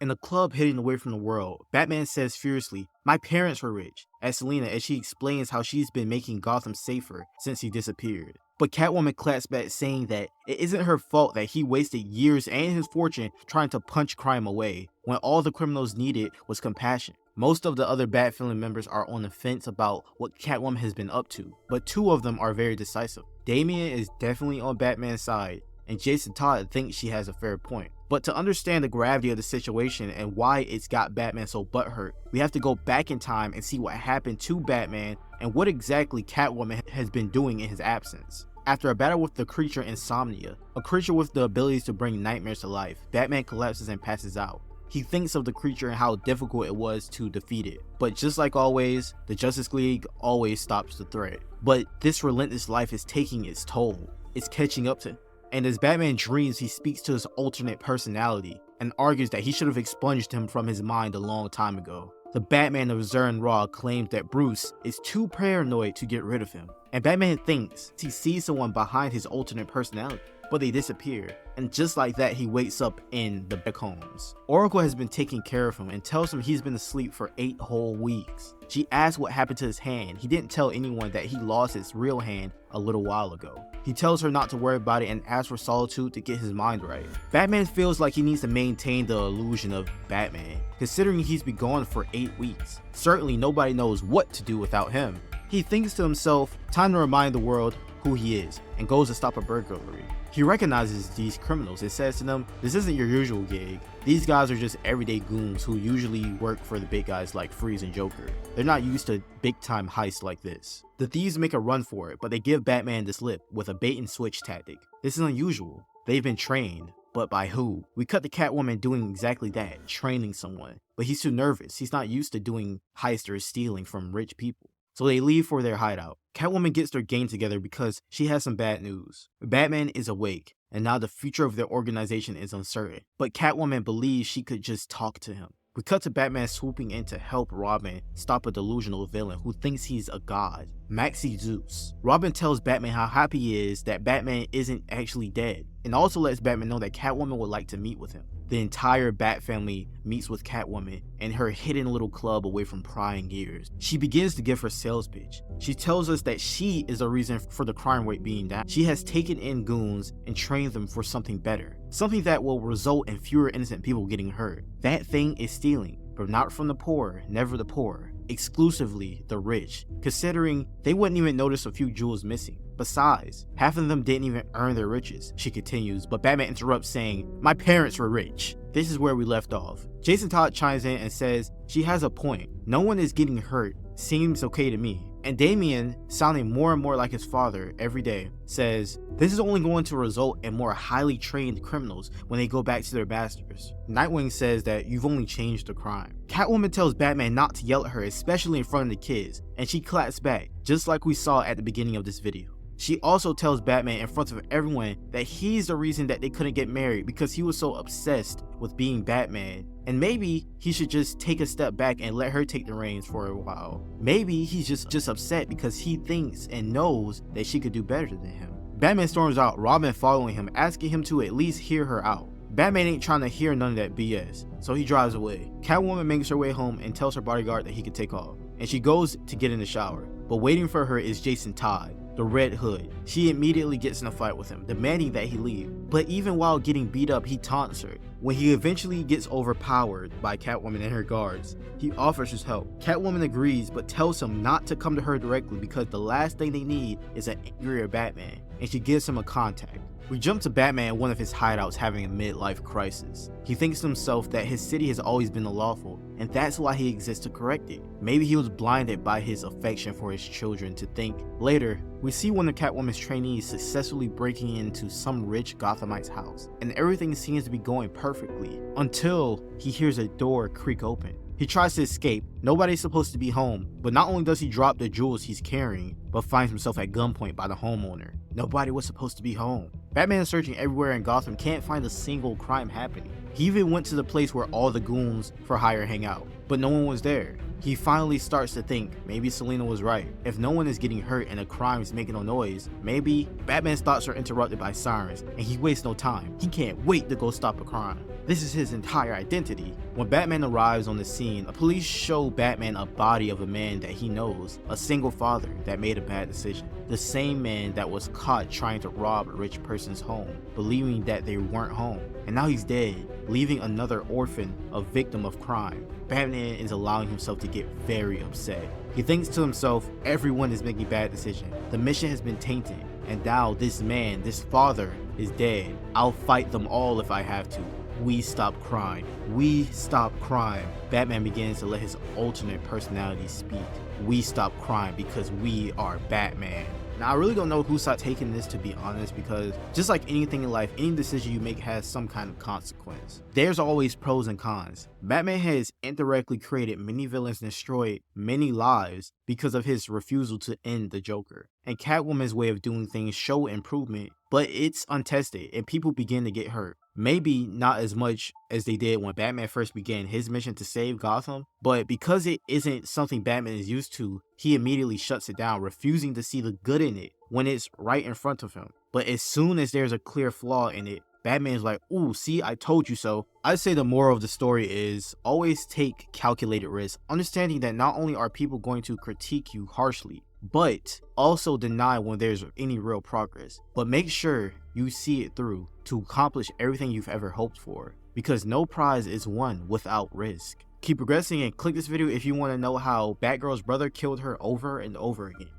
In a club hidden away from the world, Batman says fiercely, "My parents were rich," at Selina as she explains how she's been making Gotham safer since he disappeared. But Catwoman claps back saying that it isn't her fault that he wasted years and his fortune trying to punch crime away, when all the criminals needed was compassion. Most of the other Bat family members are on the fence about what Catwoman has been up to, but two of them are very decisive. Damian is definitely on Batman's side, and Jason Todd thinks she has a fair point. But to understand the gravity of the situation and why it's got Batman so butthurt, we have to go back in time and see what happened to Batman and what exactly Catwoman has been doing in his absence. After a battle with the creature Insomnia, a creature with the abilities to bring nightmares to life, Batman collapses and passes out. He thinks of the creature and how difficult it was to defeat it. But just like always, the Justice League always stops the threat. But this relentless life is taking its toll. It's catching up to him. And as Batman dreams, he speaks to his alternate personality and argues that he should have expunged him from his mind a long time ago. The Batman of zur-en-arrh claims that Bruce is too paranoid to get rid of him. And Batman thinks he sees someone behind his alternate personality, but they disappear. And just like that, he wakes up in the Beckhomes. Oracle has been taking care of him and tells him he's been asleep for 8 whole weeks. She asks what happened to his hand. He didn't tell anyone that he lost his real hand a little while ago. He tells her not to worry about it and asks for solitude to get his mind right. Batman feels like he needs to maintain the illusion of Batman, considering he's been gone for 8 weeks. Certainly nobody knows what to do without him. He thinks to himself, time to remind the world who he is, and goes to stop a burglary. He recognizes these criminals and says to them, "This isn't your usual gig. These guys are just everyday goons who usually work for the big guys like Freeze and Joker. They're not used to big time heists like this." The thieves make a run for it, but they give Batman the slip with a bait and switch tactic. This is unusual. They've been trained, but by who? We cut to Catwoman doing exactly that, training someone. But he's too nervous. He's not used to doing heists or stealing from rich people. So they leave for their hideout. Catwoman gets their gang together because she has some bad news. Batman is awake, and now the future of their organization is uncertain. But Catwoman believes she could just talk to him. We cut to Batman swooping in to help Robin stop a delusional villain who thinks he's a god, Maxi Zeus. Robin tells Batman how happy he is that Batman isn't actually dead, and also lets Batman know that Catwoman would like to meet with him. The entire Bat family meets with Catwoman in her hidden little club away from prying ears. She begins to give her sales pitch. She tells us that she is the reason for the crime rate being down. She has taken in goons and trained them for something better. Something that will result in fewer innocent people getting hurt. That thing is stealing, but not from the poor, never the poor. Exclusively the rich, considering they wouldn't even notice a few jewels missing. Besides, half of them didn't even earn their riches, she continues, but Batman interrupts saying, "My parents were rich." This is where we left off. Jason Todd chimes in and says, "She has a point. No one is getting hurt. Seems okay to me." And Damian, sounding more and more like his father every day, says, "This is only going to result in more highly trained criminals when they go back to their masters." Nightwing says that you've only changed the crime. Catwoman tells Batman not to yell at her, especially in front of the kids, and she claps back, just like we saw at the beginning of this video. She also tells Batman in front of everyone that he's the reason that they couldn't get married because he was so obsessed with being Batman, and maybe he should just take a step back and let her take the reins for a while. Maybe he's just upset because he thinks and knows that she could do better than him. Batman storms out, Robin following him, asking him to at least hear her out. Batman ain't trying to hear none of that BS, so he drives away. Catwoman makes her way home and tells her bodyguard that he can take off, and she goes to get in the shower, but waiting for her is Jason Todd, the Red Hood. She immediately gets in a fight with him, demanding that he leave. But even while getting beat up, he taunts her. When he eventually gets overpowered by Catwoman and her guards, he offers his help. Catwoman agrees, but tells him not to come to her directly because the last thing they need is an angrier Batman, and she gives him a contact. We jump to Batman in one of his hideouts having a midlife crisis. He thinks to himself that his city has always been unlawful, and that's why he exists to correct it. Maybe he was blinded by his affection for his children to think. Later, we see one of Catwoman's trainees successfully breaking into some rich Gothamite's house, and everything seems to be going perfectly, until he hears a door creak open. He tries to escape, nobody's supposed to be home, but not only does he drop the jewels he's carrying, but finds himself at gunpoint by the homeowner. Nobody was supposed to be home. Batman is searching everywhere in Gotham, can't find a single crime happening. He even went to the place where all the goons for hire hang out, but no one was there. He finally starts to think maybe Selina was right. If no one is getting hurt and a crime is making no noise, maybe Batman's thoughts are interrupted by sirens and he wastes no time. He can't wait to go stop a crime. This is his entire identity. When Batman arrives on the scene, the police show Batman a body of a man that he knows, a single father that made a bad decision. The same man that was caught trying to rob a rich person's home, believing that they weren't home. And now he's dead, leaving another orphan, a victim of crime. Batman is allowing himself to get very upset. He thinks to himself, everyone is making bad decisions. The mission has been tainted, and now this man, this father, is dead. I'll fight them all if I have to. We stop crime. We stop crime. Batman begins to let his alternate personality speak. We stop crime because we are Batman. Now, I really don't know whose side taking this, to be honest, because just like anything in life, any decision you make has some kind of consequence. There's always pros and cons. Batman has indirectly created many villains and destroyed many lives because of his refusal to end the Joker. And Catwoman's way of doing things show improvement, but it's untested and people begin to get hurt. Maybe not as much as they did when Batman first began his mission to save Gotham, but because it isn't something Batman is used to, he immediately shuts it down, refusing to see the good in it when it's right in front of him. But as soon as there's a clear flaw in it, Batman's like, ooh, see, I told you so. I'd say the moral of the story is always take calculated risks, understanding that not only are people going to critique you harshly, but also deny when there's any real progress. But make sure you see it through to accomplish everything you've ever hoped for, because no prize is won without risk. Keep progressing and click this video if you want to know how Batgirl's brother killed her over and over again.